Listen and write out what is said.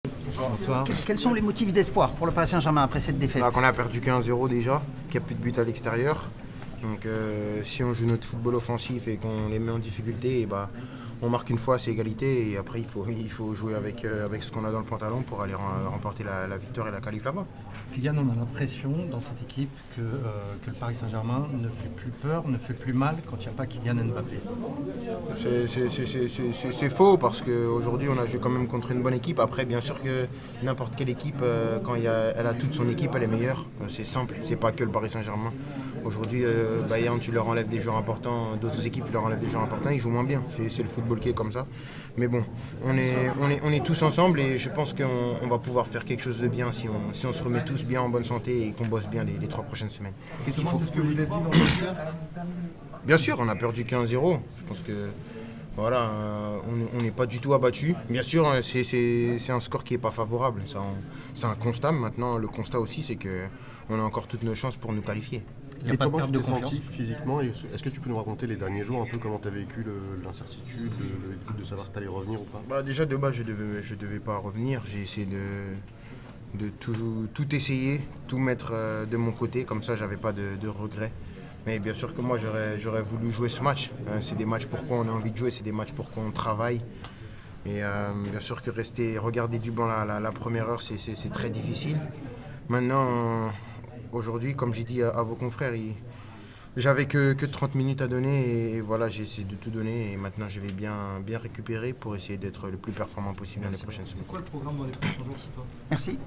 Bonsoir. Quels sont les motifs d'espoir pour le Paris Saint-Germain après cette défaite? Qu'on a perdu 1-0 déjà, qu'il n'y a plus de but à l'extérieur. Donc si on joue notre football offensif et qu'on les met en difficulté, on marque une fois, c'est égalité. Et après, il faut jouer avec ce qu'on a dans le pantalon pour aller remporter la victoire et la qualif là-bas. Kylian, on a l'impression dans cette équipe que le Paris Saint-Germain ne fait plus peur, ne fait plus mal quand il n'y a pas Kylian Mbappé. C'est faux parce qu'aujourd'hui on a joué quand même contre une bonne équipe. Après, bien sûr que n'importe quelle équipe, quand elle a toute son équipe, elle est meilleure. C'est simple, c'est pas que le Paris Saint-Germain. Aujourd'hui, Bayern, tu leur enlèves des joueurs importants, d'autres équipes, tu leur enlèves des joueurs importants, ils jouent moins bien. C'est le football qui est comme ça. Mais bon, on est tous ensemble et je pense qu'on va pouvoir faire quelque chose de bien si on se remet tous bien en bonne santé et qu'on bosse bien les 3 prochaines semaines. Justement, c'est ce que vous avez dit dans le vestiaire. Bien sûr, on a perdu 15-0. Je pense que voilà, on n'est pas du tout abattu. Bien sûr, c'est un score qui n'est pas favorable. C'est un constat. Maintenant, le constat aussi, c'est qu'on a encore toutes nos chances pour nous qualifier. Il n'y a pas de Comment perte tu de t'es confiance. senti physiquement? Est-ce que tu peux nous raconter les derniers jours, un peu comment tu as vécu l'incertitude, le doute de savoir si tu allais revenir ou pas? Déjà, de base, je devais pas revenir. J'ai essayé de tout essayer, tout mettre de mon côté. Comme ça, j'avais pas de regrets. Mais bien sûr que moi, j'aurais voulu jouer ce match. C'est des matchs pour quoi on a envie de jouer, c'est des matchs pour quoi on travaille. Et bien sûr que regarder du banc la première heure, c'est très difficile. Maintenant, aujourd'hui, comme j'ai dit à vos confrères, j'avais que 30 minutes à donner et voilà, j'ai essayé de tout donner. Et maintenant, je vais bien récupérer pour essayer d'être le plus performant possible dans les prochaines semaines. C'est quoi le programme dans les prochains jours, c'est toi? Merci.